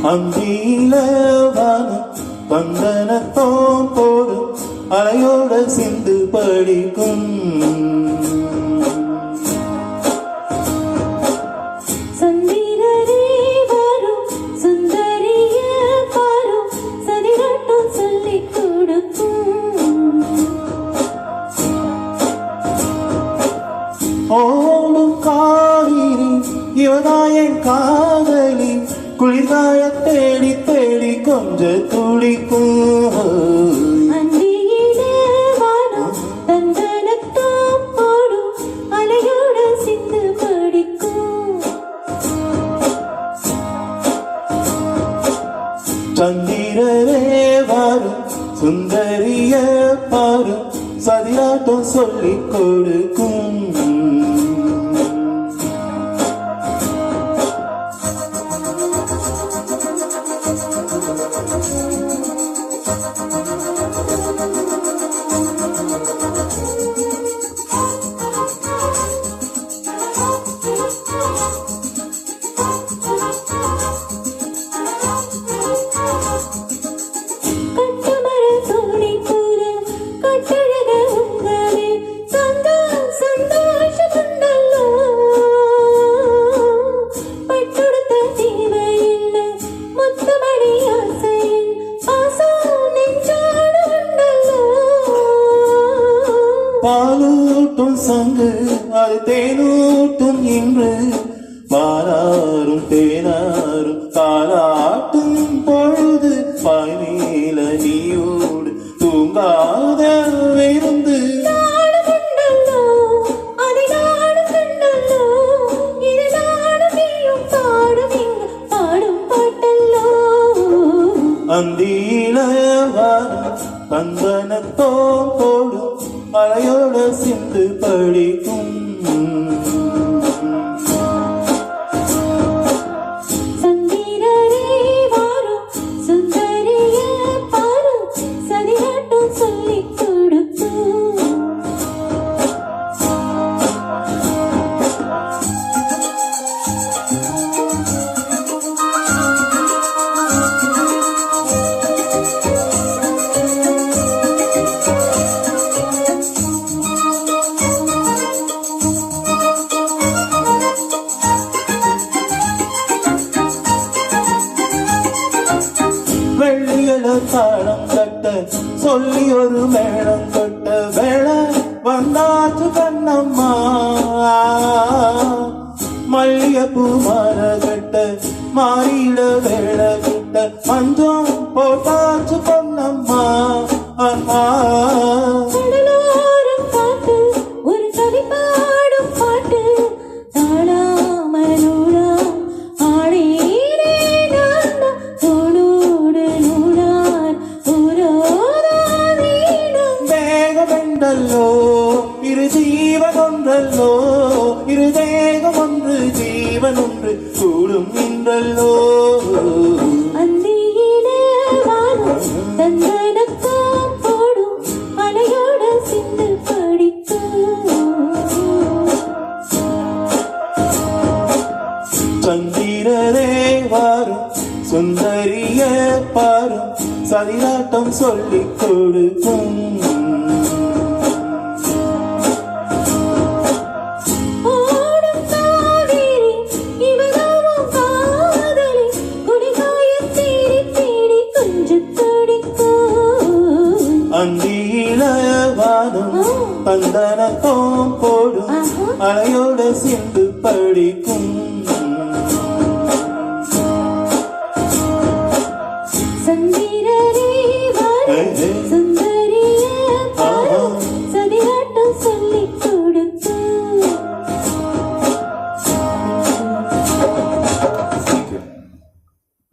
அந்தியில வானம் வந்தனத்தோம் போடும் அலையோட சிந்து படிக்கும் சந்திரரே வரும் சுந்தரிய பாரும் சதிரட்டும் சொல்லிக் கொடுக்கும் ஓடும் காவிரி இவதாயன் காதலி குளிர்காய தேடி தேடி கொஞ்ச துடிக்கும் அந்தியிலே வானம் தந்தனத்தோம் போடும் அலையோட சிந்து படிக்கும் சந்திரரே வரும் சுந்தரிய பாரும் சதிராட்டம் சொல்லிக் கொடுக்கும் பாலூட்டும் சங்கு அது தேனூட்டும் இன்று பாராரும் தேனாரும் தாளாட்டும் பொழுது பாய்மேல நீயோடு தூங்காத விருந்து அந்தியில வானம் தந்தனத்தோம் போடும் மலையோட சிந்து படிக்கும் சந்திரரே வாரும் சுந்தரிய பாரும் சதிராட்டம் சொல்லிக் கொடுக்கும் வெள்ளிகள தாளம் கட்ட சொல்லி ஒரு மேளம் கட்ட வேளை வந்தாச்சு கண்ணம்மா மல்லிகைப்பூ மாற கட்ட மாறிட வேளை கிட்ட மஞ்சம் போட்டாச்சு பொன்னம்மா கடலோரம் காத்து ஒரு கவி பாடும் பாட்டு தாளாமலூடாம் ஆடேரே நான் தோளோடு நூடார் உரோதாதீனம் தேகமெண்டல்லோ இரு ஜீவன் ஒன்றல்லோ இரு தேகம் ஒன்று ஜீவன் ஒன்று கூடும் இன்றல்லோ அந்தியிலே வானம் தந்தனத்தோம் போடும் அலையோட சிந்து படிக்கும் சந்திரரே வாரும் சுந்தரிய பாரும் சதிராட்டம் சொல்லிக் கொடுக்கும் ஓடும் காவிரி இவனாவும் காதலி குடிகாயத் தேடி தேடி கொஞ்சம் துடிக்கும் அந்தியில வானம் தந்தனத்தோம் போடும் அலையோட சிந்து படிக்கும் சந்திரரே வாரும்